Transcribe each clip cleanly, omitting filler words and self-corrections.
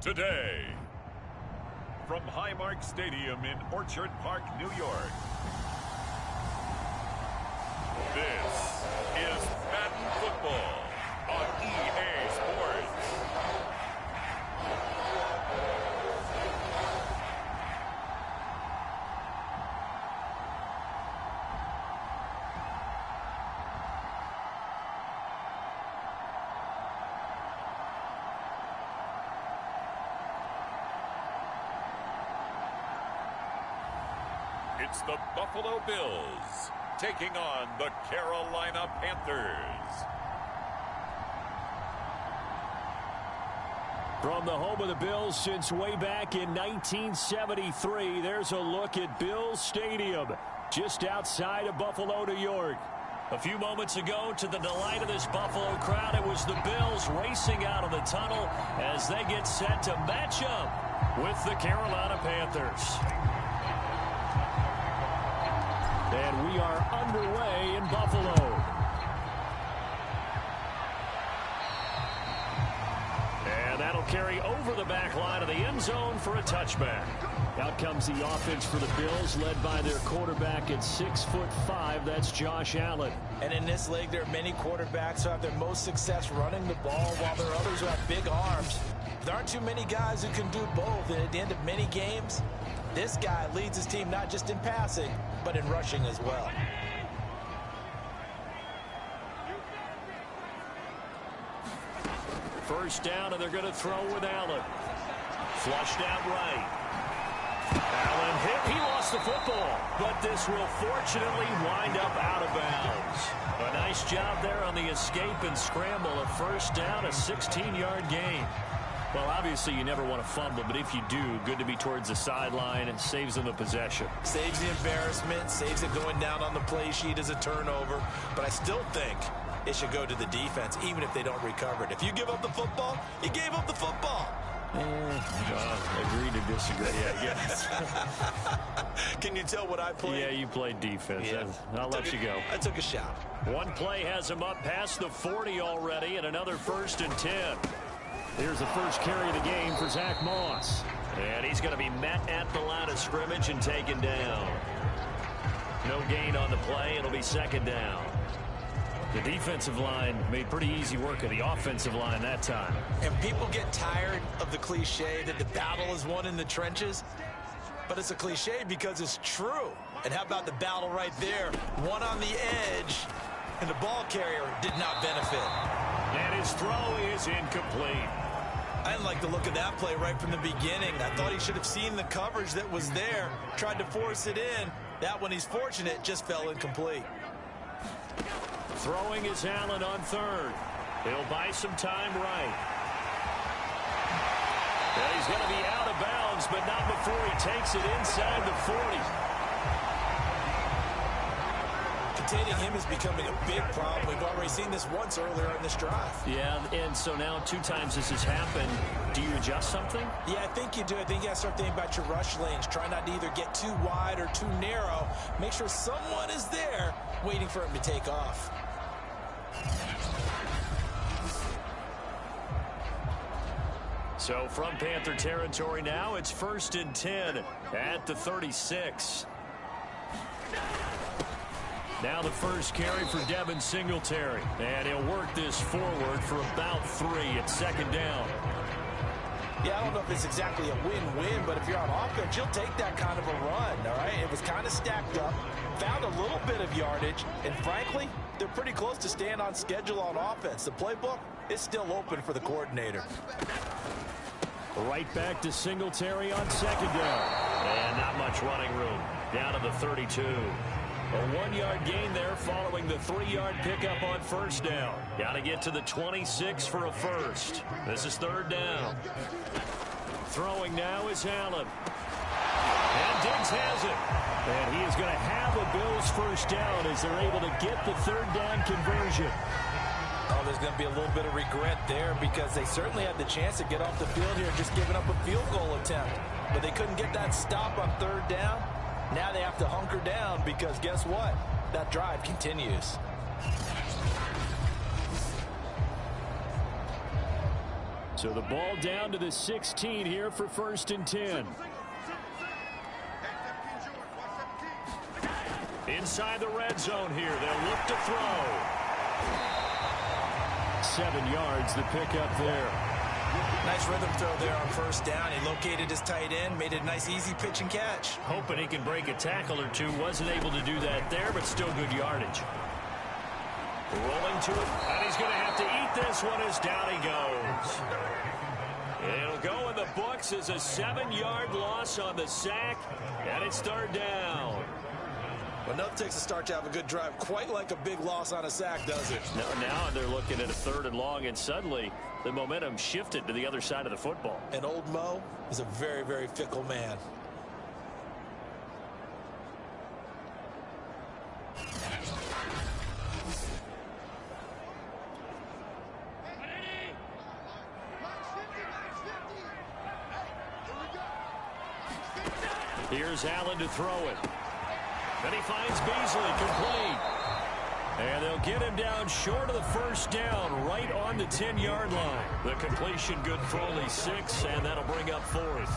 today. From Highmark Stadium in Orchard Park, New York, this is Madden Football on EA Sports. It's the Buffalo Bills taking on the Carolina Panthers. From the home of the Bills since way back in 1973, there's a look at Bills Stadium, just outside of Buffalo, New York. A few moments ago, to the delight of this Buffalo crowd, it was the Bills racing out of the tunnel as they get set to match up with the Carolina Panthers. And we are underway in Buffalo. And that'll carry over the back line of the end zone for a touchback. Out comes the offense for the Bills, led by their quarterback at 6'5". That's Josh Allen. And in this league, there are many quarterbacks who have their most success running the ball, while there are others who have big arms. There aren't too many guys who can do both. And at the end of many games, this guy leads his team not just in passing, but in rushing as well. First down, and they're going to throw with Allen. Flushed out right. Allen hit. He lost the football, but this will fortunately wind up out of bounds. A nice job there on the escape and scramble. A first down, a 16-yard gain. Well, obviously, you never want to fumble, but if you do, good to be towards the sideline and saves them the possession. Saves the embarrassment, saves it going down on the play sheet as a turnover. But I still think it should go to the defense, even if they don't recover it. If you give up the football, you gave up the football. Agree to disagree, I guess. Can you tell what I played? Yeah, you played defense. Yeah. I'll let you go. I took a shot. One play has him up past the 40 already, and another 1st and 10. Here's the first carry of the game for Zach Moss. And he's going to be met at the line of scrimmage and taken down. No gain on the play. It'll be second down. The defensive line made pretty easy work of the offensive line that time. And people get tired of the cliche that the battle is won in the trenches. But it's a cliche because it's true. And how about the battle right there? One on the edge, and the ball carrier did not benefit. And his throw is incomplete. I didn't like the look of that play right from the beginning. I thought he should have seen the coverage that was there, tried to force it in. That one, he's fortunate, just fell incomplete. Throwing is Allen on third. He'll buy some time right. And he's going to be out of bounds, but not before he takes it inside the 40. Containing him is becoming a big problem. We've already seen this once earlier in this drive. Yeah, and so now 2 times this has happened. Do you adjust something? Yeah, I think you do. I think you got to start thinking about your rush lanes. Try not to either get too wide or too narrow. Make sure someone is there waiting for him to take off. So from Panther territory now, it's 1st and 10 at the 36. Now the first carry for Devin Singletary. And he'll work this forward for about 3 at second down. Yeah, I don't know if it's exactly a win-win, but if you're on offense, you'll take that kind of a run, all right? It was kind of stacked up, found a little bit of yardage, and frankly, they're pretty close to staying on schedule on offense. The playbook is still open for the coordinator. Right back to Singletary on second down. And not much running room. Down to the 32. A 1-yard gain there following the 3-yard pickup on first down. Got to get to the 26 for a first. This is third down. Throwing now is Allen. And Diggs has it. And he is going to have a Bills first down as they're able to get the third down conversion. Oh, there's going to be a little bit of regret there because they certainly had the chance to get off the field here, just giving up a field goal attempt. But they couldn't get that stop on third down. Now they have to hunker down because guess what? That drive continues. So the ball down to the 16 here for 1st and 10. Inside the red zone here. They'll look to throw. 7 yards the pickup there. Nice rhythm throw there on 1st down. He located his tight end, made it a nice easy pitch and catch. Hoping he can break a tackle or two. Wasn't able to do that there, but still good yardage. Rolling to it, and he's going to have to eat this one as down he goes. It'll go in the books as a 7-yard loss on the sack, and it's 3rd down. Well, nothing takes a start to have a good drive, quite like a big loss on a sack, does it? Now they're looking at a 3rd and long, and suddenly the momentum shifted to the other side of the football. And old Mo is a very, very fickle man. Here's Allen to throw it. And he finds Beasley, complete. And they'll get him down short of the 1st down, right on the 10-yard line. The completion good for only 6, and that'll bring up 4th.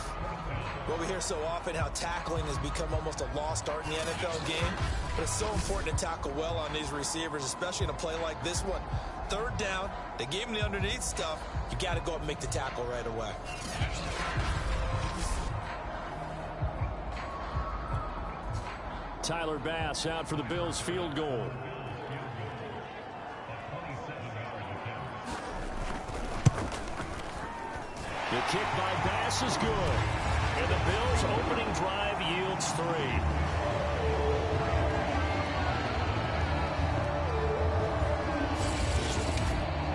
Well, we hear so often how tackling has become almost a lost art in the NFL game. But it's so important to tackle well on these receivers, especially in a play like this one. 3rd down, they gave him the underneath stuff. You got to go up and make the tackle right away. Tyler Bass out for the Bills field goal. The kick by Bass is good. And the Bills' opening drive yields 3.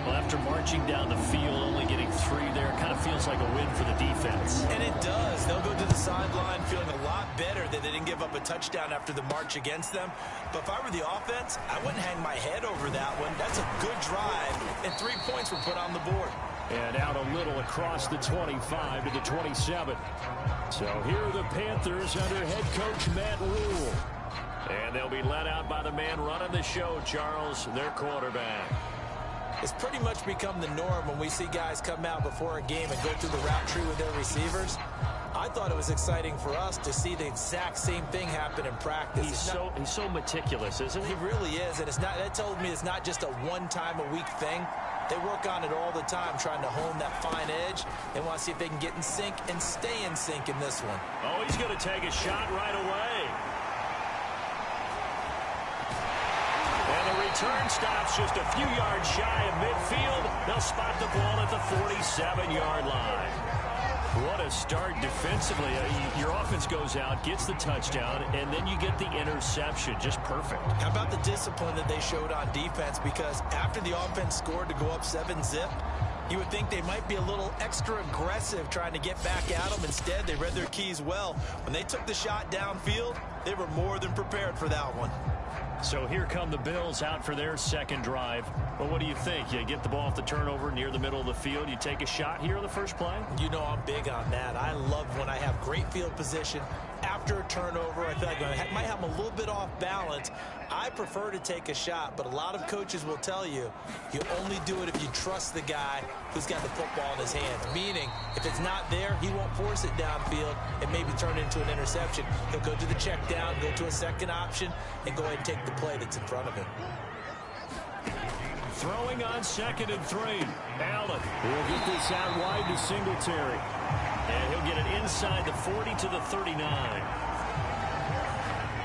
Well, after marching down the field, only getting 3 there, kind of feels like a win for the defense. And it does. They'll go to the sideline feeling a lot better that they didn't give up a touchdown after the march against them. But if I were the offense, I wouldn't hang my head over that one. That's a good drive, and 3 points were put on the board. And out a little across the 25 to the 27. So here are the Panthers under head coach Matt Rule. And they'll be led out by the man running the show, Charles, their quarterback. It's pretty much become the norm when we see guys come out before a game and go through the route tree with their receivers. I thought it was exciting for us to see the exact same thing happen in practice. He's so meticulous, isn't he? He really is, and that told me it's not just a one-time-a-week thing. They work on it all the time, trying to hone that fine edge. They want to see if they can get in sync and stay in sync in this one. Oh, he's going to take a shot right away. And the return stops just a few yards shy of midfield. They'll spot the ball at the 47-yard line. What a start defensively. Your offense goes out, gets the touchdown, and then you get the interception. Just perfect. How about the discipline that they showed on defense? Because after the offense scored to go up 7-zip, you would think they might be a little extra aggressive trying to get back at them. Instead, they read their keys well. When they took the shot downfield, they were more than prepared for that one. So here come the Bills out for their 2nd drive. Well, what do you think? You get the ball off the turnover near the middle of the field. You take a shot here on the first play? You know I'm big on that. I love when I have great field position after a turnover. I feel like I might have them a little bit off balance. I prefer to take a shot, but a lot of coaches will tell you, you only do it if you trust the guy who's got the football in his hands. Meaning, if it's not there, he won't force it downfield and maybe turn it into an interception. He'll go to the check down, go to a second option, and go ahead and take the play that's in front of him. Throwing on 2nd and 3. Allen will get this out wide to Singletary. And he'll get it inside the 40 to the 39.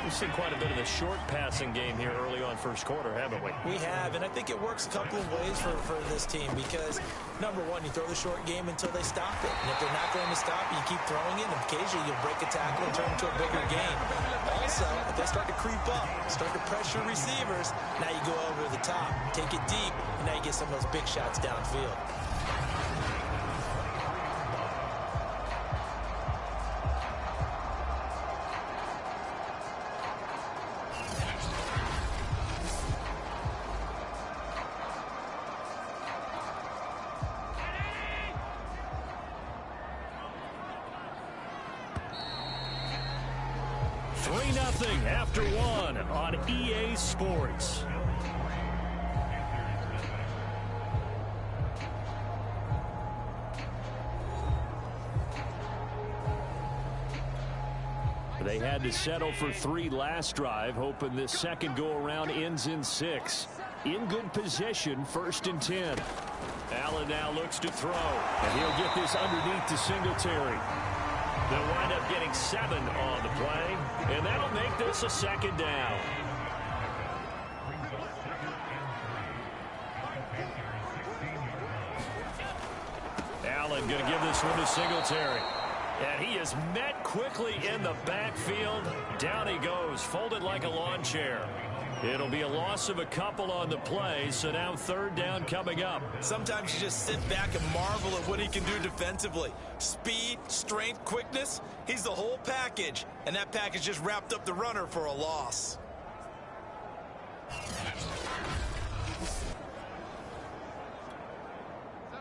We've seen quite a bit of the short passing game here early on first quarter, haven't we? We have, and I think it works a couple of ways for this team because, number one, you throw the short game until they stop it. And if they're not going to stop it, you keep throwing it, and occasionally you'll break a tackle and turn it into a bigger game. Also, if they start to creep up, start to pressure receivers, now you go over the top, take it deep, and now you get some of those big shots downfield. After 1 on EA Sports. They had to settle for 3 last drive, hoping this second go-around ends in 6. In good position, 1st and 10. Allen now looks to throw, and he'll get this underneath to Singletary. They'll wind up getting 7 on the play, and that'll make this a 2nd down. Allen going to give this one to Singletary. And he is met quickly in the backfield. Down he goes, folded like a lawn chair. It'll be a loss of a couple on the play, so now 3rd down coming up. Sometimes you just sit back and marvel at what he can do defensively. Speed, strength, quickness, he's the whole package. And that package just wrapped up the runner for a loss.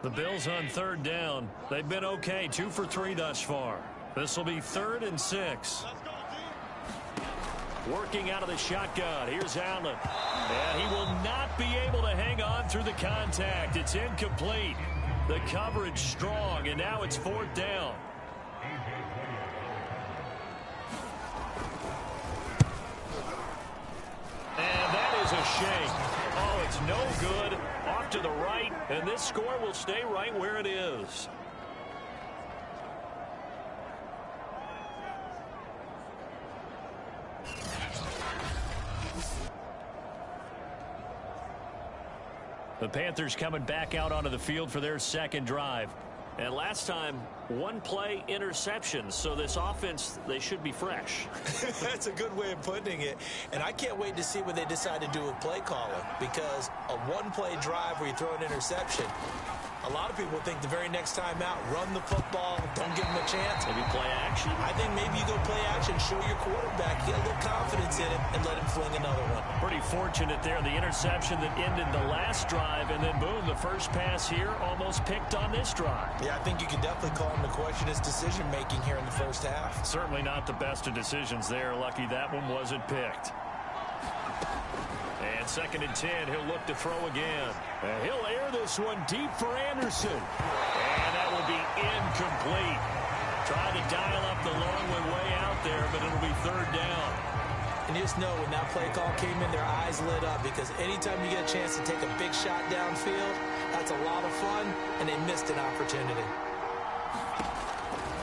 The Bills on 3rd down. They've been okay, 2 for 3 thus far. This will be 3rd and 6. Working out of the shotgun. Here's Allen. And he will not be able to hang on through the contact. It's incomplete. The coverage strong, and now it's 4th down. And that is a shame. Oh, it's no good. Off to the right, and this score will stay right where it is. The Panthers coming back out onto the field for their 2nd drive. And last time, 1-play interception. So this offense, they should be fresh. That's a good way of putting it. And I can't wait to see what they decide to do with play calling. Because a 1-play drive where you throw an interception, a lot of people think the very next time out, run the football, don't give them a chance. Maybe play action. I think maybe you go play action, show your quarterback, get a little confidence in him, and let him fling another one. Pretty fortunate there. The interception that ended the last drive, and then boom, the first pass here almost picked on this drive. Yeah, I think you could definitely call him to question his decision-making here in the first half. Certainly not the best of decisions there. Lucky that one wasn't picked. And 2nd and 10, he'll look to throw again. And he'll air this one deep for Anderson. And that will be incomplete. Trying to dial up the long way out there, but it'll be 3rd down. And you just know when that play call came in, their eyes lit up, because anytime you get a chance to take a big shot downfield, that's a lot of fun, and they missed an opportunity.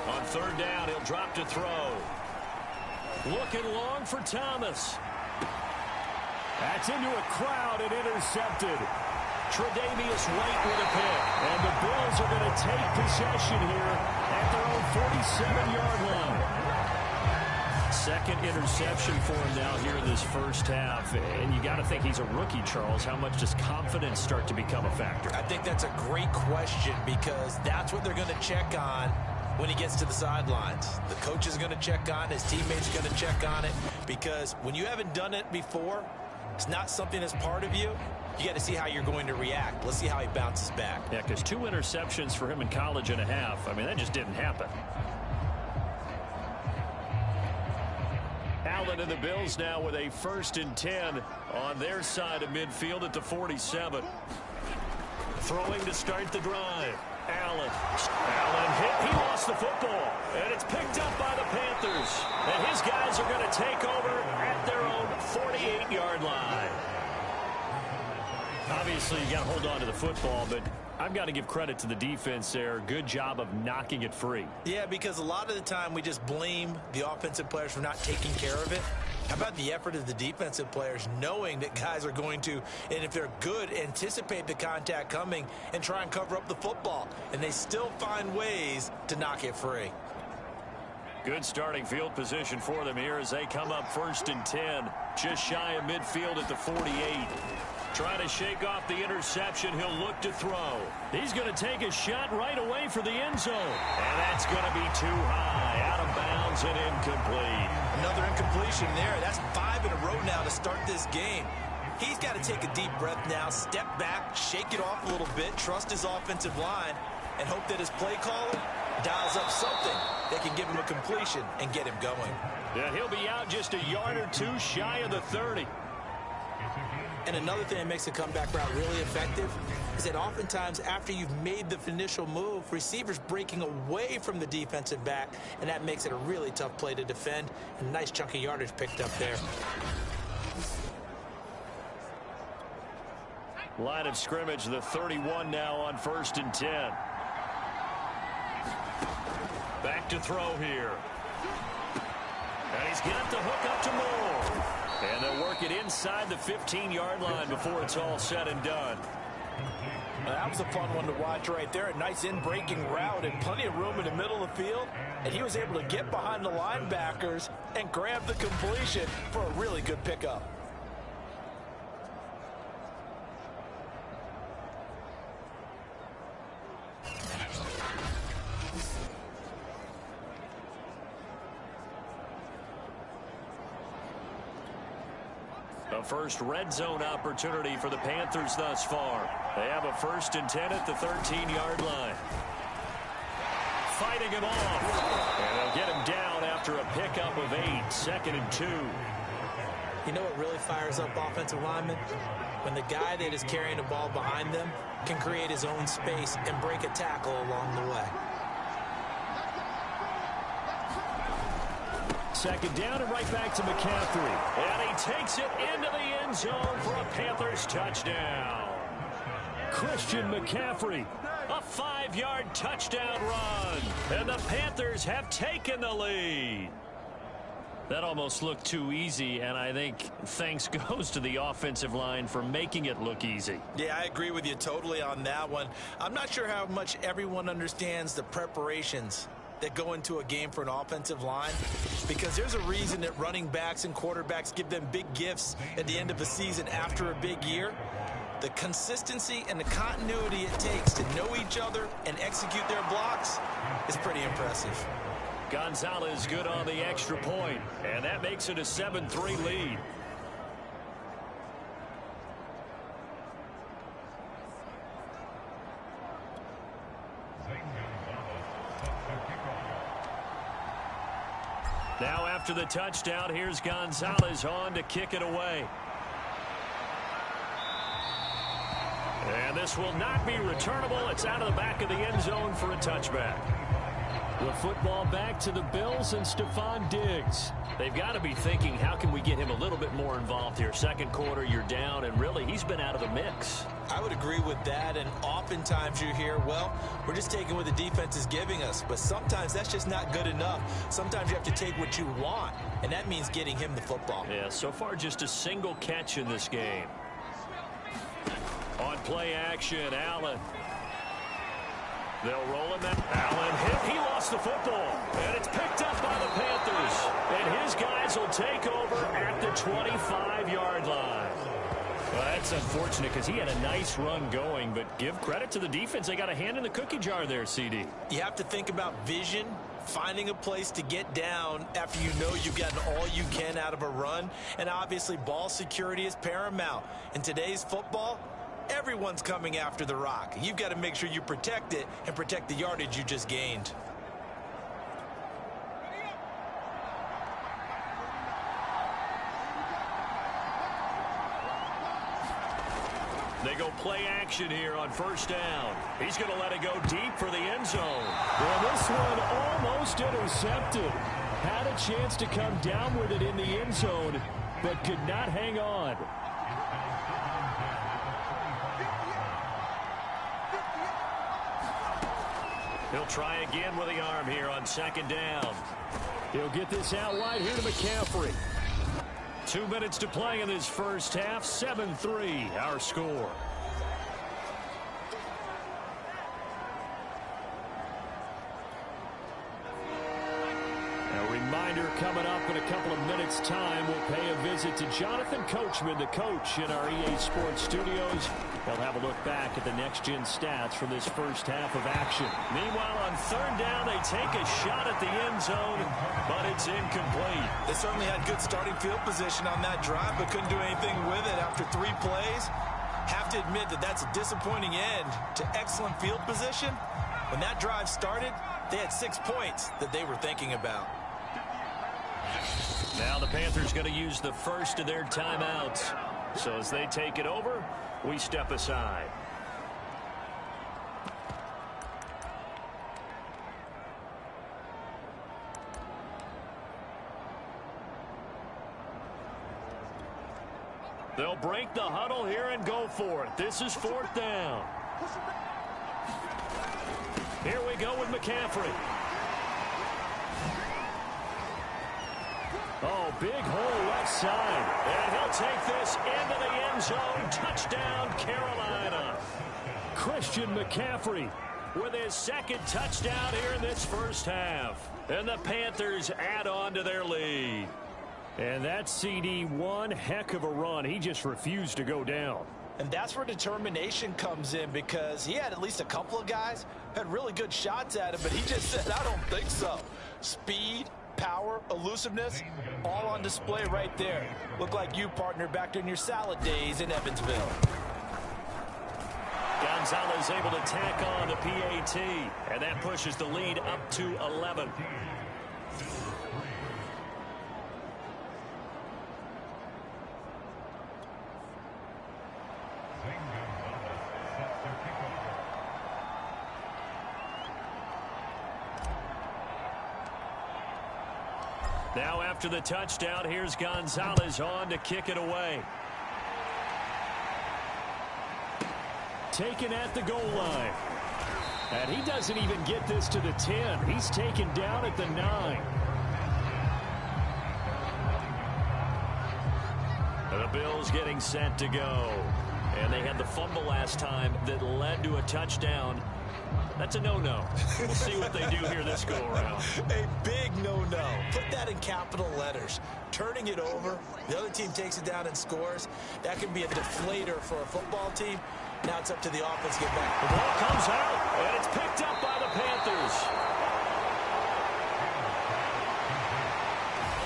On 3rd down, he'll drop to throw. Looking long for Thomas. That's into a crowd and intercepted. Tre'Davious White with a pick. And the Bills are going to take possession here at their own 47-yard line. 2nd interception for him now here in this first half. And you got to think he's a rookie, Charles. How much does confidence start to become a factor? I think that's a great question, because that's what they're going to check on when he gets to the sidelines. The coach is going to check on it. His teammates are going to check on it, because when you haven't done it before, it's not something that's part of you. You got to see how you're going to react. Let's see how he bounces back. Yeah, because 2 interceptions for him in college and a half. I mean, that just didn't happen. Allen and the Bills now with a 1st and 10 on their side of midfield at the 47. Throwing to start the drive. Allen hit. He lost the football. And it's picked up by the Panthers. And his guys are going to take over at their own 48-yard line. Obviously, you got to hold on to the football, but I've got to give credit to the defense there. Good job of knocking it free. Yeah, because a lot of the time we just blame the offensive players for not taking care of it. How about the effort of the defensive players, knowing that guys are going to, and if they're good, anticipate the contact coming and try and cover up the football. And they still find ways to knock it free. Good starting field position for them here as they come up 1st and 10. Just shy of midfield at the 48. Trying to shake off the interception. He'll look to throw. He's going to take a shot right away for the end zone. And that's going to be too high. Out of bounds and incomplete. Another incompletion there. That's 5 in a row now to start this game. He's got to take a deep breath now, step back, shake it off a little bit, trust his offensive line, and hope that his play caller dials up something that can give him a completion and get him going. Yeah, he'll be out just a yard or two shy of the 30. And another thing that makes a comeback route really effective is that oftentimes after you've made the initial move, receivers breaking away from the defensive back, and that makes it a really tough play to defend. And a nice chunk of yardage picked up there. Line of scrimmage, the 31 now on 1st and 10. Back to throw here. And he's got the hook up to Moore. And they'll work it inside the 15-yard line before it's all said and done. That was a fun one to watch right there. A nice in-breaking route and plenty of room in the middle of the field. And he was able to get behind the linebackers and grab the completion for a really good pickup. A first red zone opportunity for the Panthers thus far. They have a 1st and 10 at the 13-yard line. Fighting him off. And they'll get him down after a pickup of 8, 2nd and 2. You know what really fires up offensive linemen? When the guy that is carrying the ball behind them can create his own space and break a tackle along the way. 2nd down and right back to McCaffrey. And he takes it into the end zone for a Panthers touchdown. Christian McCaffrey, a 5-yard touchdown run. And the Panthers have taken the lead. That almost looked too easy, and I think thanks goes to the offensive line for making it look easy. Yeah, I agree with you totally on that one. I'm not sure how much everyone understands the preparations that go into a game for an offensive line, because there's a reason that running backs and quarterbacks give them big gifts at the end of the season after a big year. The consistency and the continuity it takes to know each other and execute their blocks is pretty impressive. Gonzalez good on the extra point, and that makes it a 7-3 lead. Now after the touchdown, here's Gonzalez on to kick it away. And this will not be returnable. It's out of the back of the end zone for a touchback. The football back to the Bills and Stephon Diggs. They've got to be thinking, how can we get him a little bit more involved here? Second quarter, you're down, and really, he's been out of the mix. I would agree with that, and oftentimes you hear, well, we're just taking what the defense is giving us, but sometimes that's just not good enough. Sometimes you have to take what you want, and that means getting him the football. Yeah, so far just a single catch in this game. On play action, Allen. They'll roll him out. Allen hit. He lost the football. And it's picked up by the Panthers. And his guys will take over at the 25-yard line. Well, that's unfortunate because he had a nice run going, but give credit to the defense. They got a hand in the cookie jar there, CD. You have to think about vision, finding a place to get down after you know you've gotten all you can out of a run. And obviously ball security is paramount. In today's football, everyone's coming after the rock. You've got to make sure you protect it and protect the yardage you just gained. They go play action here on first down. He's going to let it go deep for the end zone. Well, this one almost intercepted. Had a chance to come down with it in the end zone, but could not hang on. He'll try again with the arm here on second down. He'll get this out wide here to McCaffrey. 2 minutes to play in this first half. 7-3 our score. A reminder coming up in a couple of minutes' time. We'll pay a visit to Jonathan Coachman, the coach in our EA Sports studios. They'll have a look back at the next-gen stats from this first half of action. Meanwhile, on third down, they take a shot at the end zone, but it's incomplete. They certainly had good starting field position on that drive, but couldn't do anything with it after 3 plays. Have to admit that that's a disappointing end to excellent field position. When that drive started, they had 6 points that they were thinking about. Now the Panthers going to use the first of their timeouts. So as they take it over, we step aside. They'll break the huddle here and go for it. This is 4th down. Here we go with McCaffrey. Oh, big hole left side. And he'll take this into the end zone. Touchdown, Carolina. Christian McCaffrey with his 2nd touchdown here in this first half. And the Panthers add on to their lead. And that CD, one heck of a run. He just refused to go down. And that's where determination comes in, because he had at least a couple of guys had really good shots at him, but he just said, I don't think so. Speed, power, elusiveness, all on display right there. Look like you, partner, back in your salad days in Evansville. Gonzalez able to tack on the PAT, and that pushes the lead up to 11. Now after the touchdown, here's Gonzalez on to kick it away. Taken at the goal line. And he doesn't even get this to the 10. He's taken down at the 9. The Bills getting set to go. And they had the fumble last time that led to a touchdown. That's a no-no. We'll see what they do here this go-around. A big no-no. Put that in capital letters. Turning it over, the other team takes it down and scores. That can be a deflator for a football team. Now it's up to the offense to get back. The ball comes out, and it's picked up by the Panthers.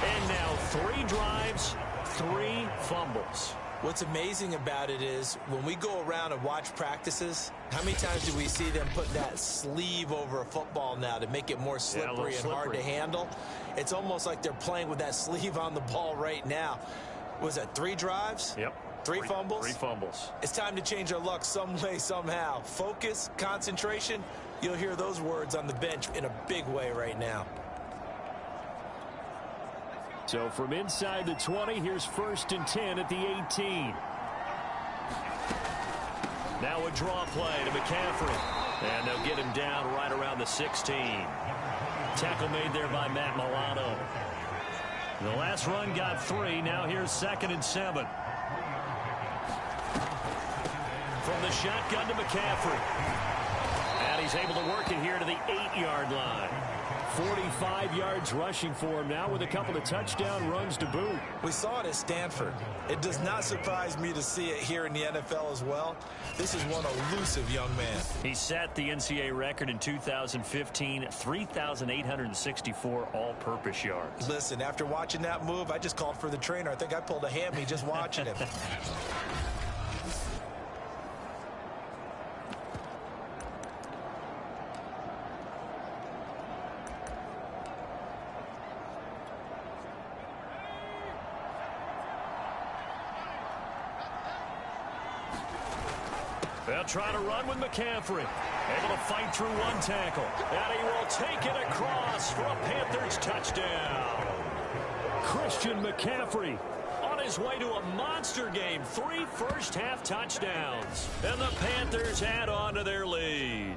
And now 3 drives, 3 fumbles. What's amazing about it is when we go around and watch practices, how many times do we see them put that sleeve over a football now to make it more slippery and hard to handle? It's almost like they're playing with that sleeve on the ball right now. Was that 3 drives? Yep. 3 fumbles? 3 fumbles. It's time to change our luck some way, somehow. Focus, concentration, you'll hear those words on the bench in a big way right now. So from inside the 20, here's 1st and 10 at the 18. Now a draw play to McCaffrey. And they'll get him down right around the 16. Tackle made there by Matt Milano. The last run got 3. Now here's 2nd and 7. From the shotgun to McCaffrey. And he's able to work it here to the 8-yard line. 45 yards rushing for him now with a couple of touchdown runs to boot. We saw it at Stanford. It does not surprise me to see it here in the NFL as well. This is one elusive young man. He set the NCAA record in 2015, 3,864 all-purpose yards. Listen, after watching that move, I just called for the trainer. I think I pulled a hammy just watching him. They'll try to run with McCaffrey. Able to fight through 1 tackle. And he will take it across for a Panthers touchdown. Christian McCaffrey on his way to a monster game. 3 first-half touchdowns. And the Panthers add on to their lead.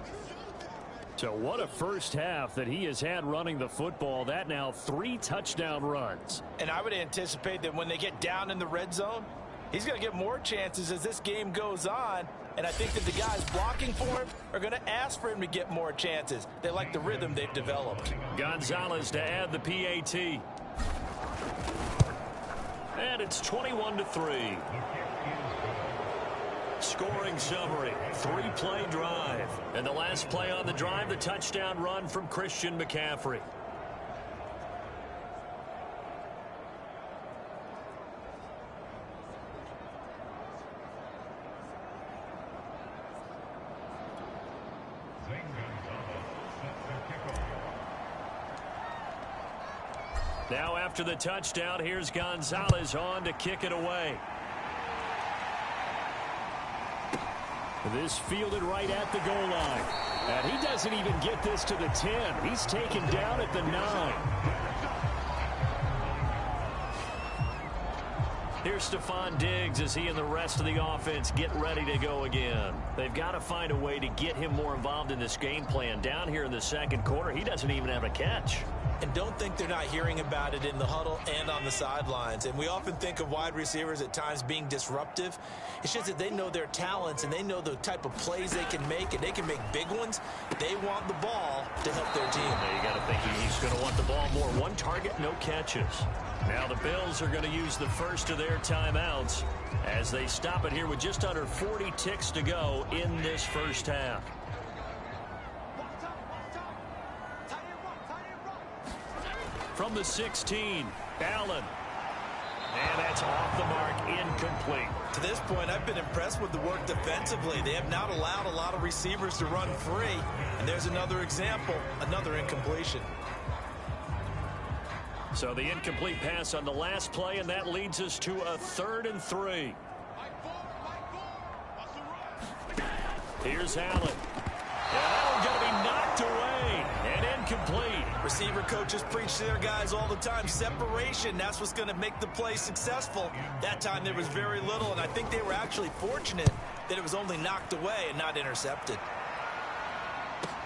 So what a first half that he has had running the football. That now 3 touchdown runs. And I would anticipate that when they get down in the red zone, he's going to get more chances as this game goes on. And I think that the guys blocking for him are going to ask for him to get more chances. They like the rhythm they've developed. Gonzalez to add the PAT. And it's 21-3. Scoring summary, 3-play drive. And the last play on the drive, the touchdown run from Christian McCaffrey. Now after the touchdown, here's Gonzalez on to kick it away. This fielded right at the goal line. And he doesn't even get this to the 10. He's taken down at the 9. Here's Stephon Diggs as he and the rest of the offense get ready to go again. They've got to find a way to get him more involved in this game plan. Down here in the second quarter, he doesn't even have a catch. And don't think they're not hearing about it in the huddle and on the sidelines. And we often think of wide receivers at times being disruptive. It's just that they know their talents and they know the type of plays they can make, and they can make big ones. They want the ball to help their team. Now you got to think he's going to want the ball more. One target, no catches. Now the Bills are going to use the first of their timeouts as they stop it here with just under 40 ticks to go in this first half. From the 16, Allen. And that's off the mark, incomplete. To this point, I've been impressed with the work defensively. They have not allowed a lot of receivers to run free. And there's another example, another incompletion. So the incomplete pass on the last play, and that leads us to a 3rd and 3. Here's Allen. And that one's going to be knocked away and incomplete. Receiver coaches preach to their guys all the time. Separation, that's what's going to make the play successful. That time there was very little, and I think they were actually fortunate that it was only knocked away and not intercepted.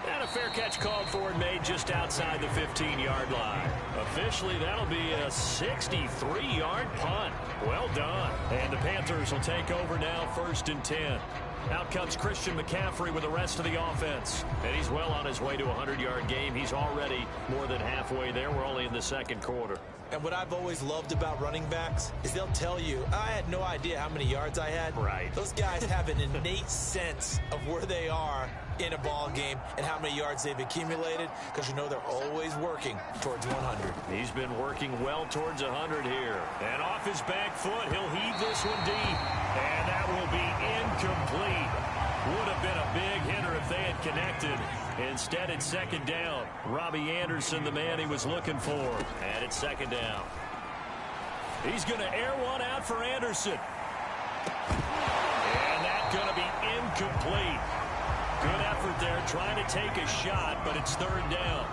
And a fair catch called for and made just outside the 15-yard line. Officially, that'll be a 63-yard punt. Well done. And the Panthers will take over now, 1st and 10. Out comes Christian McCaffrey with the rest of the offense. And he's well on his way to a 100-yard game. He's already more than halfway there. We're only in the second quarter. And what I've always loved about running backs is they'll tell you, I had no idea how many yards I had. Right. Those guys have an innate sense of where they are in a ball game and how many yards they've accumulated, because you know they're always working towards 100. He's been working well towards 100 here. And off his back foot, he'll heave this one deep. And that will be incomplete. Would have been a big hitter if they had connected. Instead, it's second down. Robbie Anderson, the man he was looking for. And it's second down. He's going to air one out for Anderson. And that's going to be incomplete. Good effort there, trying to take a shot, but it's 3rd down.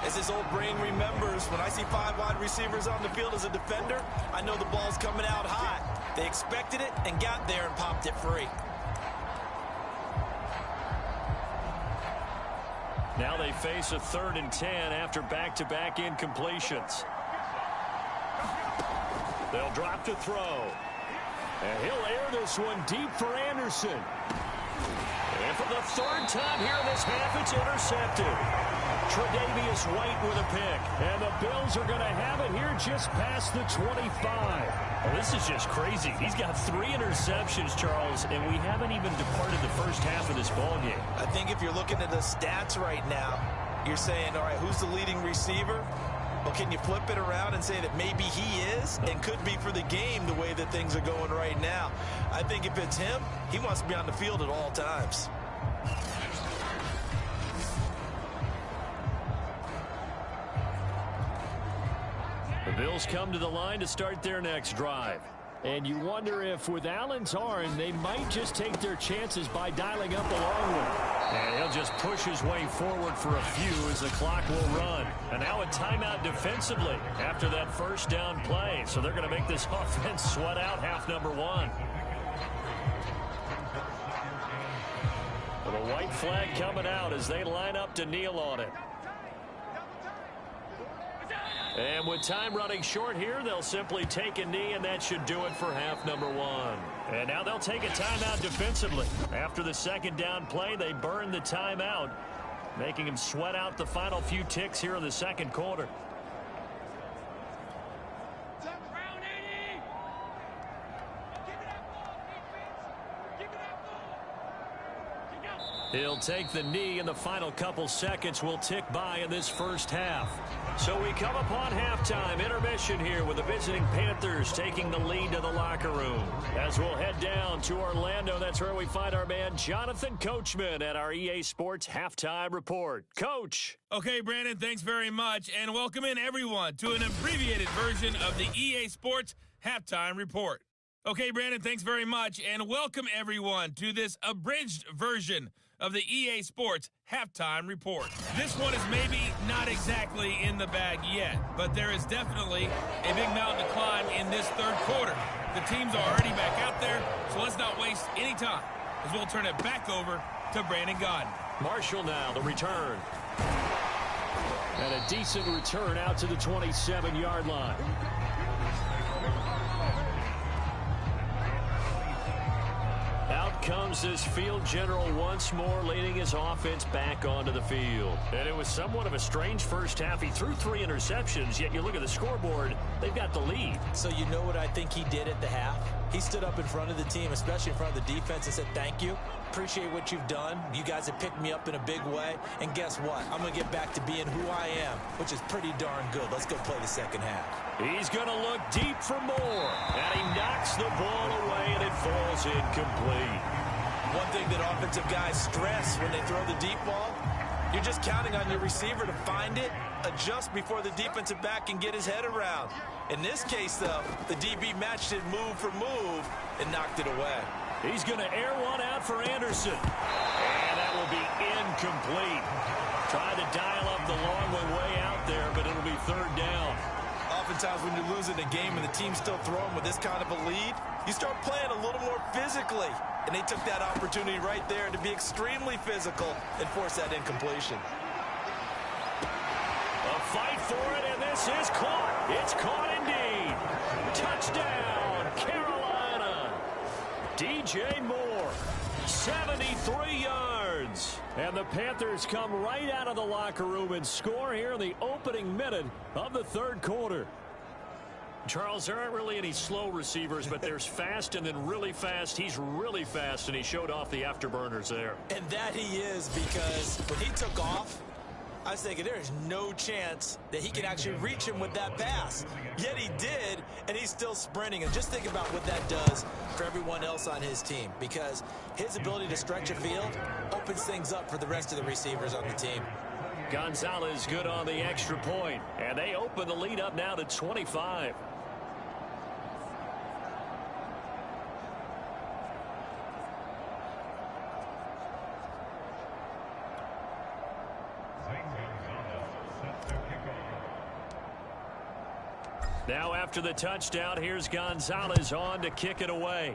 As his old brain remembers, when I see 5 wide receivers on the field as a defender, I know the ball's coming out hot. They expected it and got there and popped it free. Now they face a 3rd and 10 after back-to-back incompletions. They'll drop to throw. And he'll air this one deep for Anderson. And for the 3rd time here in this half, it's intercepted. Tre'Davious White with a pick. And the Bills are going to have it here just past the 25. Well, this is just crazy. He's got 3 interceptions, Charles, and we haven't even departed the first half of this ballgame. I think if you're looking at the stats right now, you're saying, all right, who's the leading receiver? Well, can you flip it around and say that maybe he is and could be for the game the way that things are going right now? I think if it's him, he wants to be on the field at all times. The Bills come to the line to start their next drive. And you wonder if with Allen's arm, they might just take their chances by dialing up a long one. And he'll just push his way forward for a few as the clock will run. And now a timeout defensively after that first down play. So they're going to make this offense sweat out half number 1. With a white flag coming out as they line up to kneel on it. And with time running short here, they'll simply take a knee, and that should do it for half number 1. And now they'll take a timeout defensively. After the second down play, they burn the timeout, making him sweat out the final few ticks here in the second quarter. He'll take the knee, and the final couple seconds will tick by in this first half. So we come upon halftime intermission here with the visiting Panthers taking the lead to the locker room. As we'll head down to Orlando, that's where we find our man Jonathan Coachman at our EA Sports Halftime Report. Coach. Okay, Brandon, thanks very much, and welcome in everyone to an abbreviated version of the EA Sports Halftime Report. Okay, Brandon, thanks very much, and welcome everyone to this abridged version of the EA Sports Halftime Report. This one is maybe not exactly in the bag yet, but there is definitely a big mountain to climb in this third quarter. The teams are already back out there, so let's not waste any time, as we'll turn it back over to Brandon Gaudin. Marshall now, the return. And a decent return out to the 27-yard line. Out comes this field general once more, leading his offense back onto the field. And it was somewhat of a strange first half. He threw 3 interceptions, yet you look at the scoreboard, they've got the lead. So you know what I think he did at the half? He stood up in front of the team, especially in front of the defense, and said, thank you. Appreciate what you've done. You guys have picked me up in a big way. And guess what? I'm going to get back to being who I am, which is pretty darn good. Let's go play the second half. He's going to look deep for more. And he knocks the ball away, and it falls incomplete. One thing that offensive guys stress when they throw the deep ball, you're just counting on your receiver to find it, adjust before the defensive back can get his head around. In this case, though, the DB matched it move for move and knocked it away. He's going to air one out for Anderson. And that will be incomplete. Trying to dial up the long way out there, but it'll be third down. Oftentimes when you're losing a game and the team's still throwing with this kind of a lead, you start playing a little more physically. And they took that opportunity right there to be extremely physical and force that incompletion. A fight for it, and this is caught. It's caught indeed. Touchdown, Carolina. DJ Moore, 73 yards. And the Panthers come right out of the locker room and score here in the opening minute of the third quarter. Charles, there aren't really any slow receivers, but there's fast and then really fast. He's really fast, and he showed off the afterburners there. And that he is, because when he took off, I was thinking there is no chance that he can actually reach him with that pass. Yet he did, and he's still sprinting. And just think about what that does for everyone else on his team, because his ability to stretch a field opens things up for the rest of the receivers on the team. Gonzalez good on the extra point, and they open the lead up now to 25. Now after the touchdown, here's Gonzalez on to kick it away.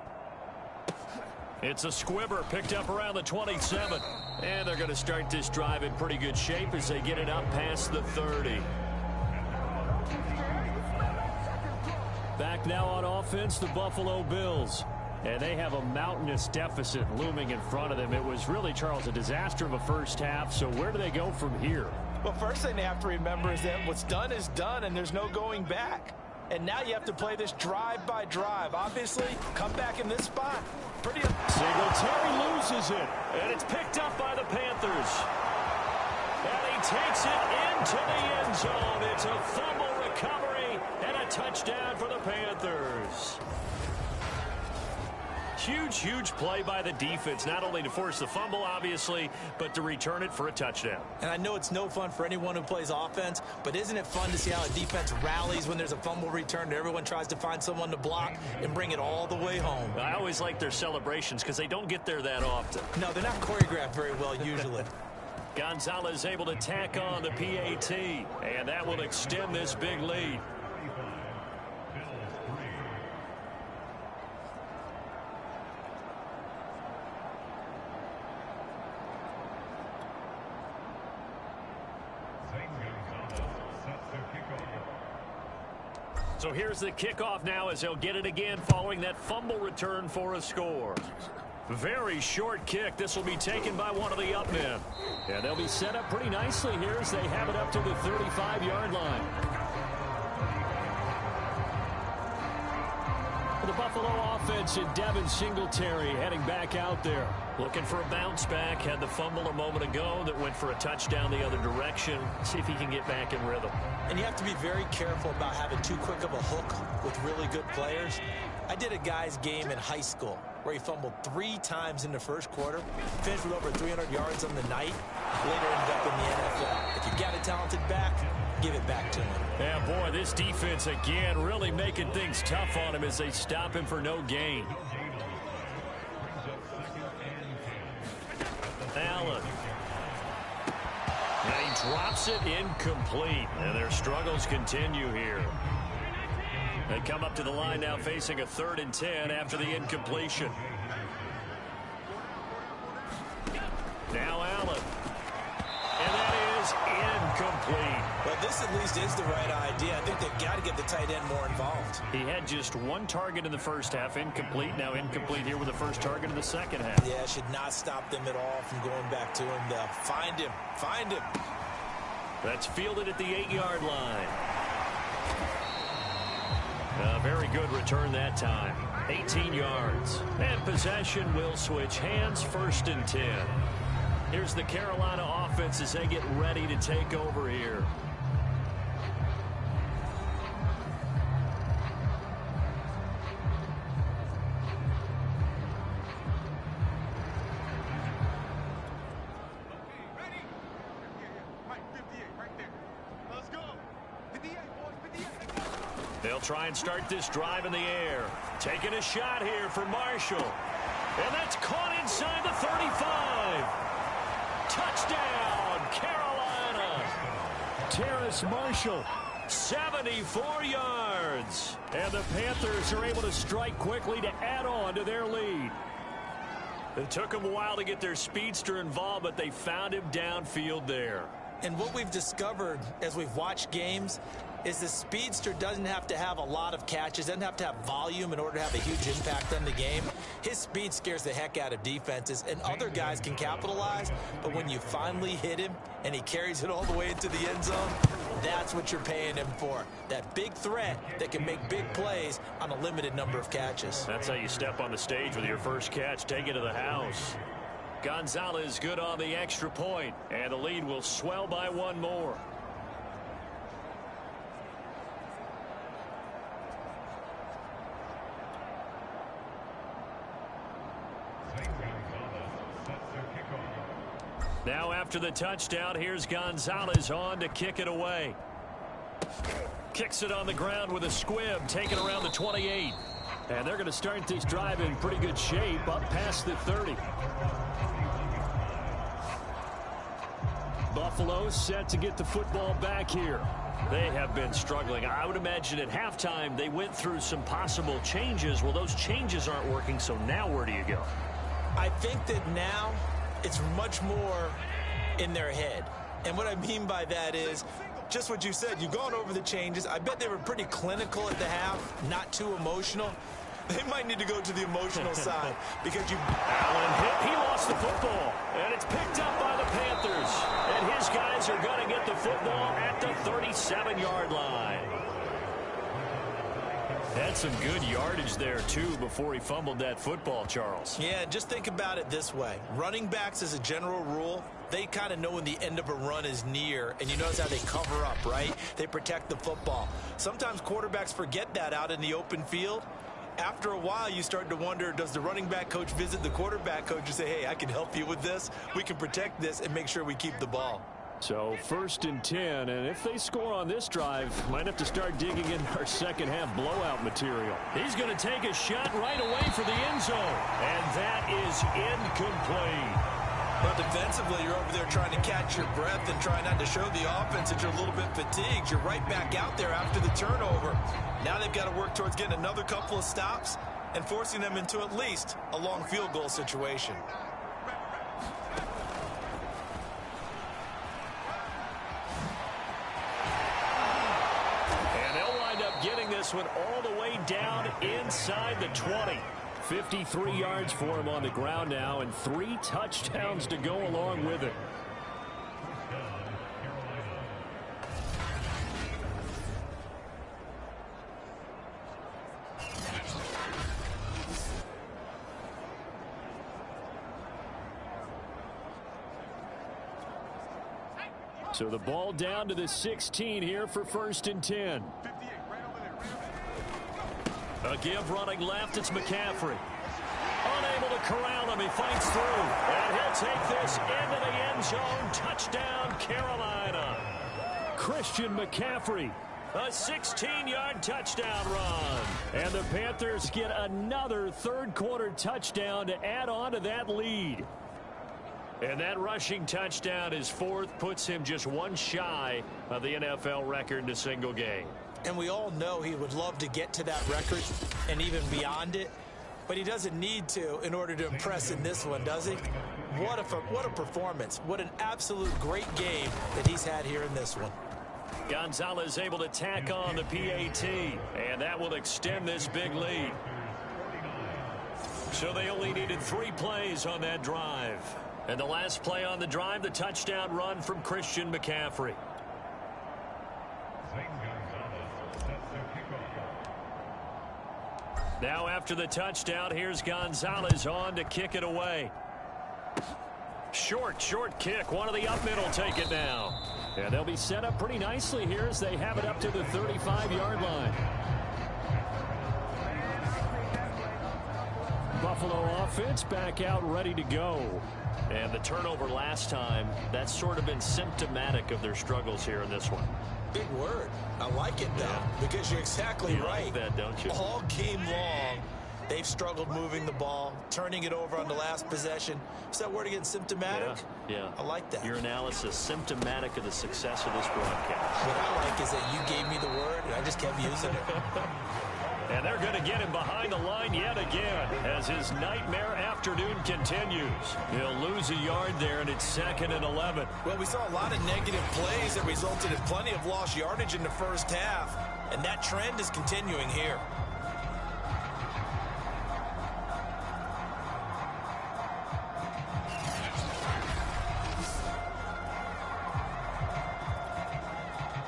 It's a squibber picked up around the 27. And they're going to start this drive in pretty good shape as they get it up past the 30. Back now on offense, the Buffalo Bills. And they have a mountainous deficit looming in front of them. It was really, Charles, a disaster of a first half. So where do they go from here? Well, first thing they have to remember is that what's done is done, and there's no going back. And now you have to play this drive by drive. Obviously, come back in this spot. Singletary loses it. And it's picked up by the Panthers. And he takes it into the end zone. It's a fumble recovery and a touchdown for the Panthers. Huge play by the defense, not only to force the fumble, obviously, but to return it for a touchdown. And I know it's no fun for anyone who plays offense, but isn't it fun to see how a defense rallies when there's a fumble return and everyone tries to find someone to block and bring it all the way home? I always like their celebrations because they don't get there that often. No, they're not choreographed very well usually. Gonzalez able to tack on the PAT, and that will extend this big lead. So here's the kickoff now as they'll get it again following that fumble return for a score. Very short kick. This will be taken by one of the up men. Yeah, they'll be set up pretty nicely here as they have it up to the 35-yard line. The Buffalo offense and Devin Singletary heading back out there. Looking for a bounce back. Had the fumble a moment ago that went for a touchdown the other direction. See if he can get back in rhythm. And you have to be very careful about having too quick of a hook with really good players. I did a guy's game in high school where he fumbled 3 times in the first quarter, finished with over 300 yards on the night, later ended up in the NFL. If you've got a talented back, give it back to him. Yeah, boy, this defense again really making things tough on him as they stop him for no gain. Allen. And he drops it incomplete. And their struggles continue here. They come up to the line now facing a 3rd and 10 after the incompletion. Now Allen. And that is incomplete. Well, this at least is the right idea. I think they've got to get the tight end more involved. He had just 1 target in the first half, incomplete. Now incomplete here with the first target in the second half. Yeah, should not stop them at all from going back to him. Find him. Find him. That's fielded at the 8-yard line. A very good return that time. 18 yards. And possession will switch hands, 1st and 10. Here's the Carolina offense as they get ready to take over here. They'll try and start this drive in the air. Taking a shot here for Marshall. And that's caught inside the 35. Touchdown, Carolina. Terrace Marshall, 74 yards. And the Panthers are able to strike quickly to add on to their lead. It took them a while to get their speedster involved, but they found him downfield there. And what we've discovered as we've watched games is the speedster doesn't have to have a lot of catches, doesn't have to have volume in order to have a huge impact on the game. His speed scares the heck out of defenses, and other guys can capitalize, but when you finally hit him and he carries it all the way into the end zone, that's what you're paying him for. That big threat that can make big plays on a limited number of catches. That's how you step on the stage with your first catch, take it to the house. Gonzalez good on the extra point, and the lead will swell by 1 more. Now after the touchdown, here's Gonzalez on to kick it away. Kicks it on the ground with a squib, taken around the 28. And they're going to start this drive in pretty good shape up past the 30. Buffalo set to get the football back here. They have been struggling. I would imagine at halftime they went through some possible changes. Well, those changes aren't working, so now where do you go? I think that now it's much more in their head. And what I mean by that is just what you said. You've gone over the changes. I bet they were pretty clinical at the half, not too emotional. They might need to go to the emotional side because you... Allen hit. He lost the football, and it's picked up by the Panthers. And his guys are going to get the football at the 37-yard line. Had some good yardage there, too, before he fumbled that football, Charles. Yeah, just think about it this way. Running backs, as a general rule, they kind of know when the end of a run is near, and you notice how they cover up, right? They protect the football. Sometimes quarterbacks forget that out in the open field. After a while, you start to wonder, does the running back coach visit the quarterback coach and say, hey, I can help you with this. We can protect this and make sure we keep the ball. So 1st and 10, and if they score on this drive, might have to start digging in our second half blowout material. He's going to take a shot right away for the end zone, and that is incomplete. But defensively, you're over there trying to catch your breath and try not to show the offense that you're a little bit fatigued. You're right back out there after the turnover. Now they've got to work towards getting another couple of stops and forcing them into at least a long field goal situation. And they'll wind up getting this one all the way down inside the 20. 53 yards for him on the ground now, and 3 touchdowns to go along with it. So the ball down to the 16 here for 1st and 10. A give running left, it's McCaffrey. Unable to corral him, he fights through. And he'll take this into the end zone. Touchdown, Carolina. Christian McCaffrey. A 16-yard touchdown run. And the Panthers get another third-quarter touchdown to add on to that lead. And that rushing touchdown, his fourth, puts him just one shy of the NFL record in a single game. And we all know he would love to get to that record and even beyond it. But he doesn't need to in order to impress in this one, does he? What a performance. What an absolute great game that he's had here in this one. Gonzalez able to tack on the PAT, and that will extend this big lead. So they only needed 3 plays on that drive. And the last play on the drive, the touchdown run from Christian McCaffrey. Now after the touchdown, here's Gonzalez on to kick it away. Short kick. One of the up middle take it now. And they'll be set up pretty nicely here as they have it up to the 35-yard line. Buffalo offense back out ready to go. And the turnover last time, that's sort of been symptomatic of their struggles here in this one. Big word. I like it, though, because you're exactly right. Like that, don't you? All game long, they've struggled moving the ball, turning it over on the last possession. Is that word again, symptomatic? Yeah. I like that. Your analysis, symptomatic of the success of this broadcast. What I like is that you gave me the word, and I just kept using it. And they're going to get him behind the line yet again as his nightmare afternoon continues. He'll lose a yard there, and it's 2nd and 11. Well, we saw a lot of negative plays that resulted in plenty of lost yardage in the first half, and that trend is continuing here.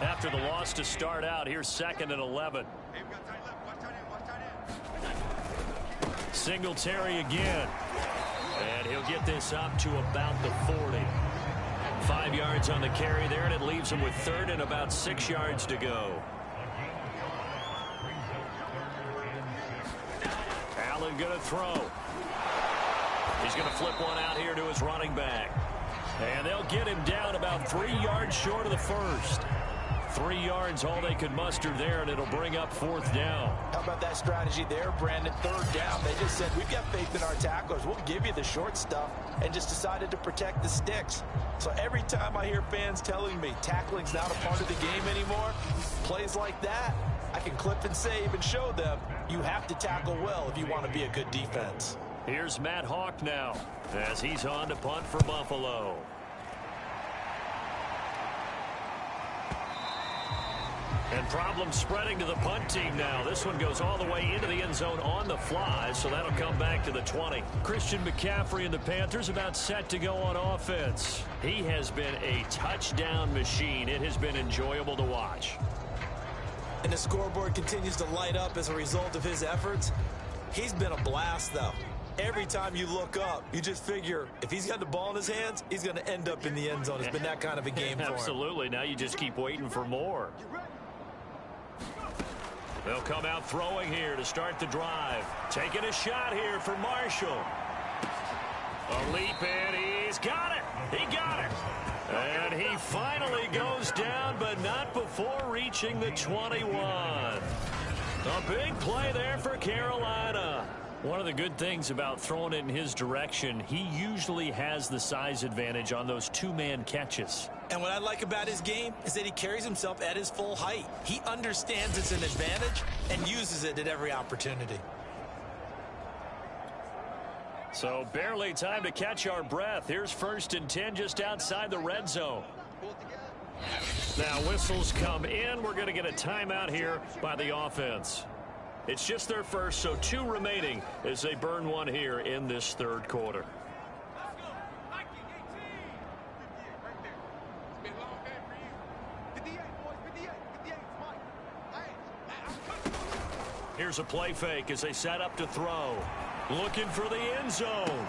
After the loss to start out, here's 2nd and 11. Singletary again. And he'll get this up to about the 40. 5 yards on the carry there, and it leaves him with 3rd and about 6 yards to go. Allen going to throw. He's going to flip one out here to his running back. And they'll get him down about 3 yards short of the first. 3 yards all they could muster there, and it'll bring up 4th down. How about that strategy there, Brandon? 3rd down. They just said, we've got faith in our tacklers. We'll give you the short stuff, and just decided to protect the sticks. So every time I hear fans telling me tackling's not a part of the game anymore, plays like that, I can clip and save and show them you have to tackle well if you want to be a good defense. Here's Matt Hawk now as he's on to punt for Buffalo. And problems spreading to the punt team now. This one goes all the way into the end zone on the fly, so that'll come back to the 20. Christian McCaffrey and the Panthers about set to go on offense. He has been a touchdown machine. It has been enjoyable to watch. And the scoreboard continues to light up as a result of his efforts. He's been a blast, though. Every time you look up, you just figure if he's got the ball in his hands, he's going to end up in the end zone. It's been that kind of a game for him. Absolutely. Now you just keep waiting for more. They'll come out throwing here to start the drive. Taking a shot here for Marshall. A leap in. He's got it. He got it. And he finally goes down, but not before reaching the 21. A big play there for Carolina. One of the good things about throwing it in his direction, he usually has the size advantage on those two-man catches. And what I like about his game is that he carries himself at his full height. He understands it's an advantage and uses it at every opportunity. So barely time to catch our breath. Here's 1st and 10 just outside the red zone. Now whistles come in. We're going to get a timeout here by the offense. It's just their first, so 2 remaining as they burn one here in this 3rd quarter. Here's a play fake as they set up to throw. Looking for the end zone.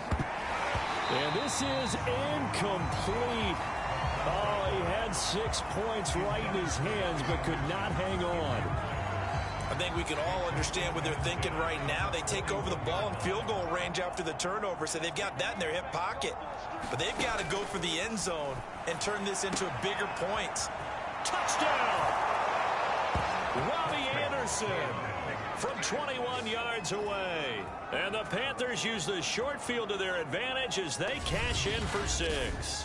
And this is incomplete. Oh, he had 6 points right in his hands, but could not hang on. I think we can all understand what they're thinking right now. They take over the ball in field goal range after the turnover, so they've got that in their hip pocket. But they've got to go for the end zone and turn this into a bigger point. Touchdown! Robbie Anderson from 21 yards away. And the Panthers use the short field to their advantage as they cash in for 6.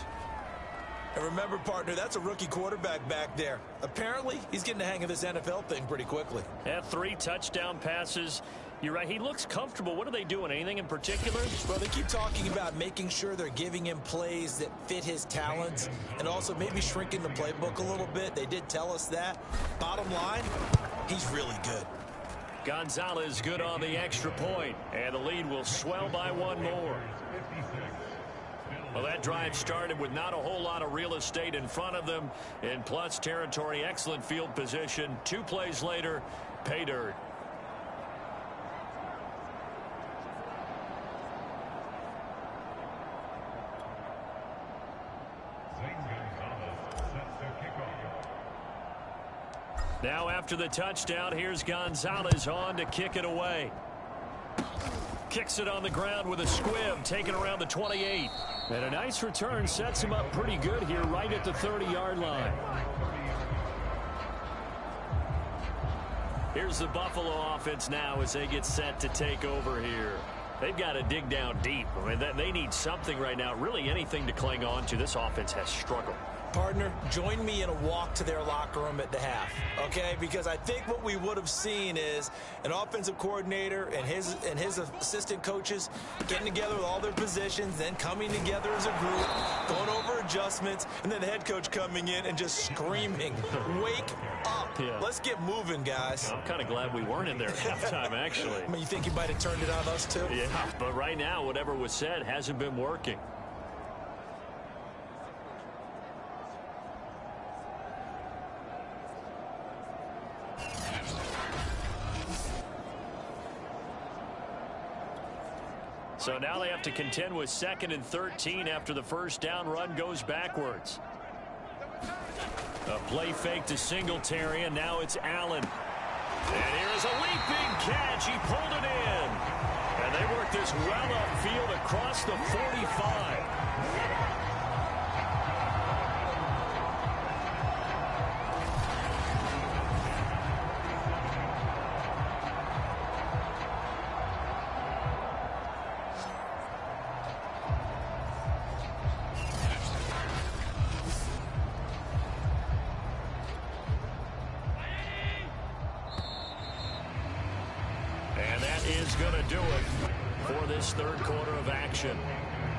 And remember, partner, that's a rookie quarterback back there. Apparently, he's getting the hang of this NFL thing pretty quickly. Had 3 touchdown passes. You're right, he looks comfortable. What are they doing? Anything in particular? Well, they keep talking about making sure they're giving him plays that fit his talents and also maybe shrinking the playbook a little bit. They did tell us that. Bottom line, he's really good. Gonzalez good on the extra point, and the lead will swell by 1 more. Well, that drive started with not a whole lot of real estate in front of them. In plus territory, excellent field position. 2 plays later, pay dirt. Now after the touchdown, here's Gonzalez on to kick it away. Kicks it on the ground with a squib, taken around the 28. And a nice return sets him up pretty good here right at the 30-yard line. Here's the Buffalo offense now as they get set to take over here. They've got to dig down deep. I mean, they need something right now, really anything to cling on to. This offense has struggled. Partner, join me in a walk to their locker room at the half, okay? Because I think what we would have seen is an offensive coordinator and his assistant coaches getting together with all their positions, then coming together as a group, going over adjustments, and then the head coach coming in and just screaming, "Wake up. Yeah. Let's get moving, guys." I'm kind of glad we weren't in there at halftime, actually. I mean, you think he might have turned it on us, too? Yeah, but right now, whatever was said hasn't been working. So now they have to contend with 2nd and 13 after the first down run goes backwards. A play fake to Singletary, and now it's Allen. And here is a leaping catch. He pulled it in. And they work this well upfield across the 45. Going to do it for this third quarter of action.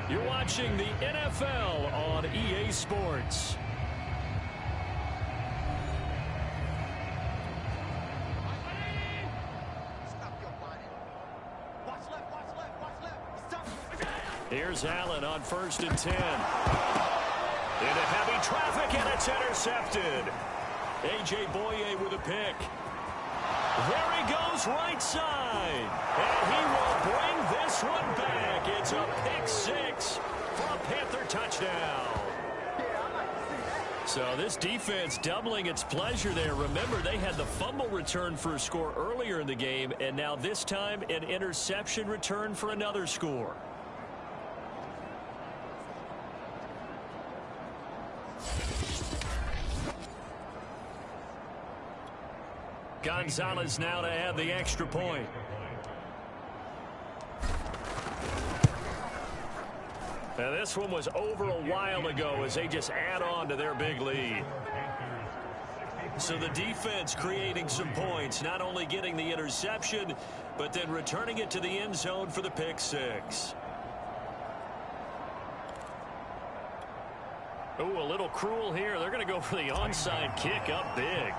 You're watching the NFL on EA Sports. Here's Allen on 1st and 10. Into heavy traffic, and it's intercepted. A.J. Boye with a pick. There he goes right side. And he will bring this one back. It's a pick 6 for a Panther touchdown. So this defense doubling its pleasure there. Remember, they had the fumble return for a score earlier in the game, and now this time an interception return for another score. Gonzalez now to add the extra point. Now this one was over a while ago as they just add on to their big lead. So the defense creating some points, not only getting the interception, but then returning it to the end zone for the pick 6. Oh, a little cruel here. They're going to go for the onside kick up big.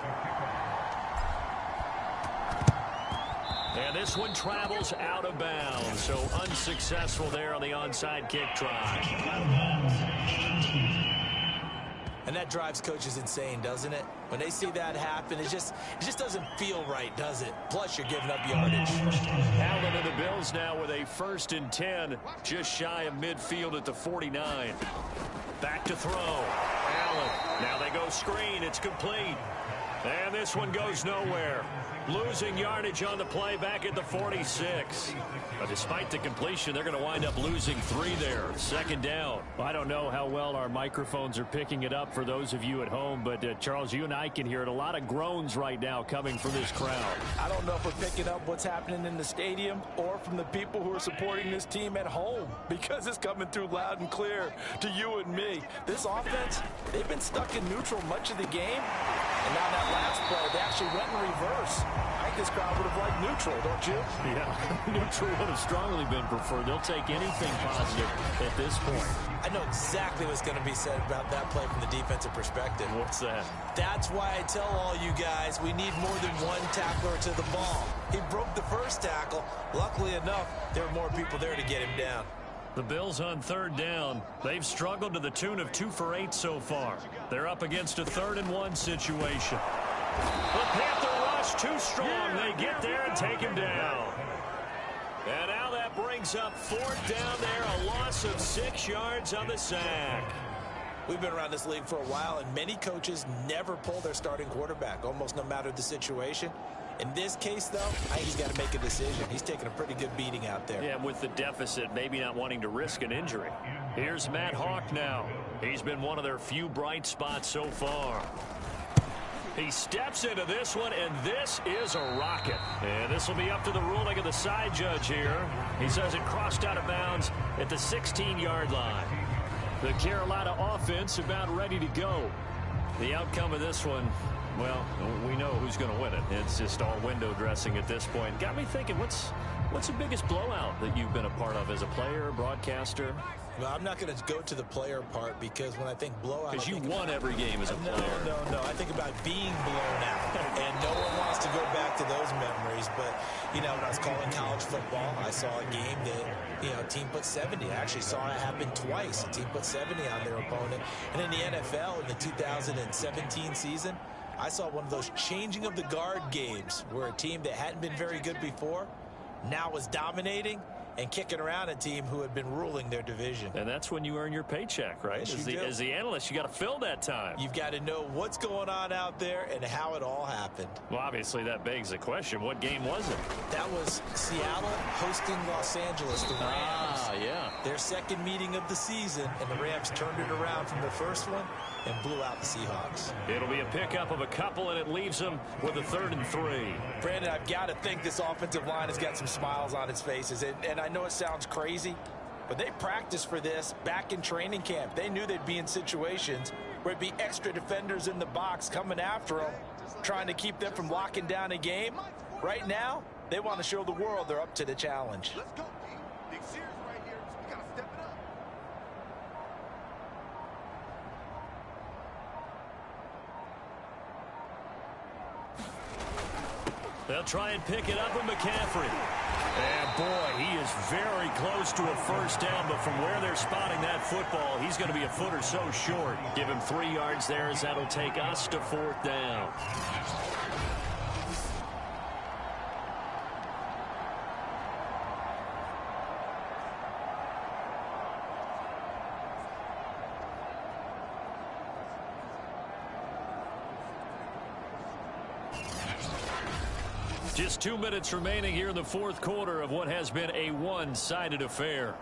And this one travels out of bounds, so unsuccessful there on the onside kick try. And that drives coaches insane, doesn't it? When they see that happen, it just doesn't feel right, does it? Plus, you're giving up yardage. Allen and the Bills now with a 1st and 10, just shy of midfield at the 49. Back to throw. Allen. Now they go screen. It's complete. And this one goes nowhere. Losing yardage on the play back at the 46. But despite the completion, they're going to wind up losing 3 there. Second down. I don't know how well our microphones are picking it up for those of you at home, but Charles, you and I can hear it. A lot of groans right now coming from this crowd. I don't know if we're picking up what's happening in the stadium or from the people who are supporting this team at home, because it's coming through loud and clear to you and me. This offense, they've been stuck in neutral much of the game, and now that last play, they actually went in reverse. I think this crowd would have liked neutral, don't you? Yeah, neutral would have strongly been preferred. They'll take anything positive at this point. I know exactly what's going to be said about that play from the defensive perspective. What's that? That's why I tell all you guys we need more than one tackler to the ball. He broke the first tackle. Luckily enough, there were more people there to get him down. The Bills on third down. They've struggled to the tune of 2 for 8 so far. They're up against a 3rd and 1 situation. The Panther rush too strong. They get there and take him down. And now that brings up 4th down there. A loss of 6 yards on the sack. We've been around this league for a while, and many coaches never pull their starting quarterback, almost no matter the situation. In this case, though, I think he's got to make a decision. He's taking a pretty good beating out there. Yeah, with the deficit, maybe not wanting to risk an injury. Here's Matt Hawk now. He's been one of their few bright spots so far. He steps into this one, and this is a rocket. And this will be up to the ruling of the side judge here. He says it crossed out of bounds at the 16-yard line. The Carolina offense about ready to go. The outcome of this one, well, we know who's going to win it. It's just all window dressing at this point. Got me thinking, what's the biggest blowout that you've been a part of as a player, broadcaster? Well, I'm not going to go to the player part, because when I think blowout... Because you won every game as a player. No. I think about being blown out, and no one wants to go back to those memories. But, you know, when I was calling college football, I saw a game that, you know, a team put 70. I actually saw it happen twice. A team put 70 on their opponent. And in the NFL, in the 2017 season, I saw one of those changing of the guard games where a team that hadn't been very good before now was dominating and kicking around a team who had been ruling their division. And that's when you earn your paycheck, right? Yes, As the analyst, you got to fill that time. You've got to know what's going on out there and how it all happened. Well, obviously, that begs the question, what game was it? That was Seattle hosting Los Angeles, the Rams. Ah, yeah. Their second meeting of the season, and the Rams turned it around from the first one and blew out the Seahawks. It'll be a pickup of a couple, and it leaves them with a 3rd and 3. Brandon, I've got to think this offensive line has got some smiles on its faces. And I know it sounds crazy, but they practiced for this back in training camp. They knew they'd be in situations where it'd be extra defenders in the box coming after them, trying to keep them from locking down a game. Right now, they want to show the world they're up to the challenge. Let's go, Pete. Big Sears right here. We got to step it up. They'll try and pick it up with McCaffrey. And, boy, he is very close to a first down, but from where they're spotting that football, he's going to be a foot or so short. Give him 3 yards there, as that'll take us to 4th down. Just 2 minutes remaining here in the 4th quarter of what has been a one-sided affair.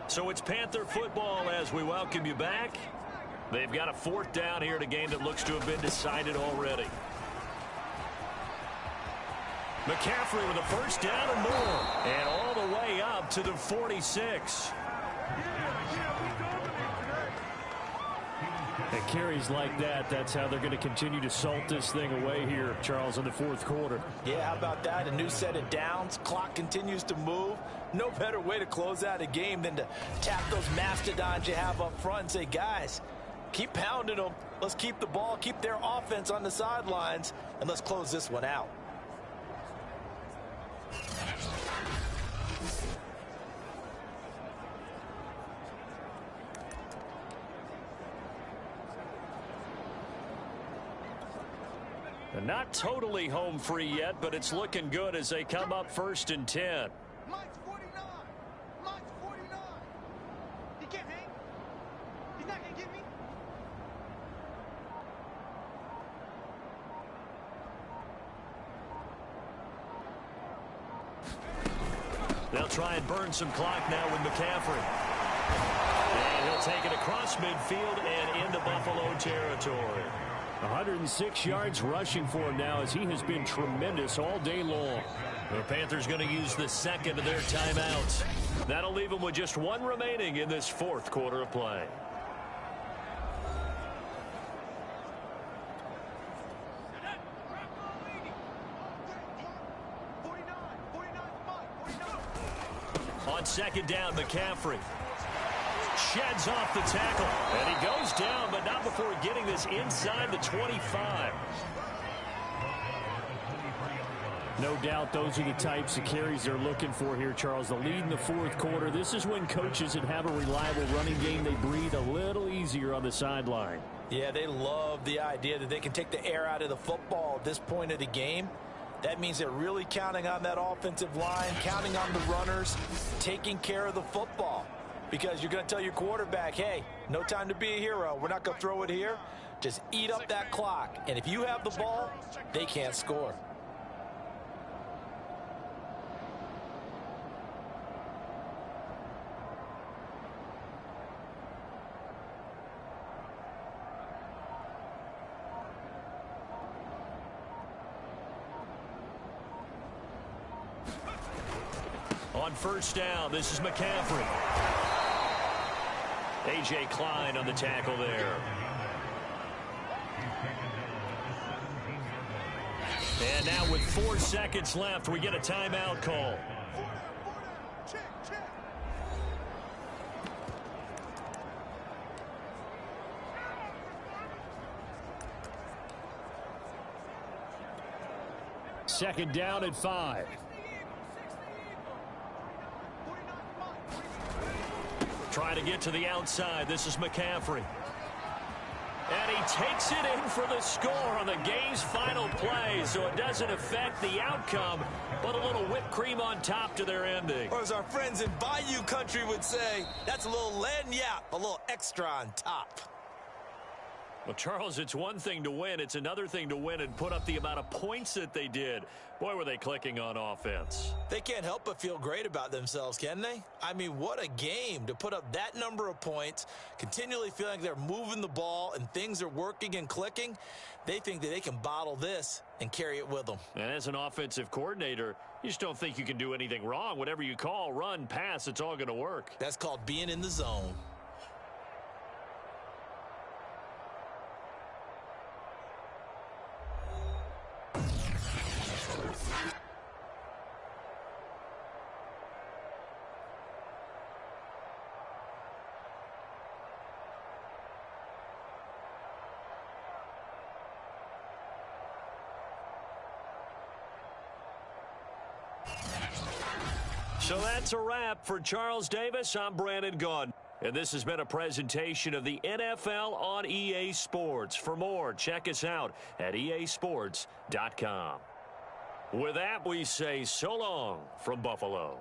So it's Panther football as we welcome you back. They've got a 4th down here in a game that looks to have been decided already. McCaffrey with a first down and more. And all the way up to the 46. And carries like that, that's how they're going to continue to salt this thing away here, Charles, in the 4th quarter. Yeah, how about that? A new set of downs. Clock continues to move. No better way to close out a game than to tap those mastodons you have up front and say, guys, keep pounding them. Let's keep the ball, keep their offense on the sidelines, and let's close this one out. And Not totally home free yet, but it's looking good as they come up 1st and 10. Mike's 49. Mike's 49. He can't hang. He's not going to get me. They'll try and burn some clock now with McCaffrey. And he'll take it across midfield and into Buffalo territory. 106 yards rushing for him now as he has been tremendous all day long. The Panthers going to use the second of their timeouts. That'll leave them with just one remaining in this 4th quarter of play. On 2nd down, McCaffrey sheds off the tackle. And he goes down, but not before getting this inside the 25. No doubt those are the types of carries they're looking for here, Charles. The lead in the 4th quarter. This is when coaches that have a reliable running game, they breathe a little easier on the sideline. Yeah, they love the idea that they can take the air out of the football at this point of the game. That means they're really counting on that offensive line, counting on the runners, taking care of the football. Because you're going to tell your quarterback, hey, no time to be a hero. We're not going to throw it here. Just eat up that clock. And if you have the ball, they can't score. On 1st down, this is McCaffrey. A.J. Klein on the tackle there. And now with 4 seconds left, we get a timeout call. Second down at 5. Trying to get to the outside. This is McCaffrey. And he takes it in for the score on the game's final play, so it doesn't affect the outcome, but a little whipped cream on top to their ending. Or as our friends in Bayou Country would say, that's a little lagniappe, a little extra on top. Well, Charles, it's one thing to win. It's another thing to win and put up the amount of points that they did. Boy, were they clicking on offense. They can't help but feel great about themselves, can they? I mean, what a game to put up that number of points, continually feeling like they're moving the ball and things are working and clicking. They think that they can bottle this and carry it with them. And as an offensive coordinator, you just don't think you can do anything wrong. Whatever you call, run, pass, it's all going to work. That's called being in the zone. So that's a wrap for Charles Davis. I'm Brandon Gaudin. And this has been a presentation of the NFL on EA Sports. For more, check us out at easports.com. With that, we say so long from Buffalo.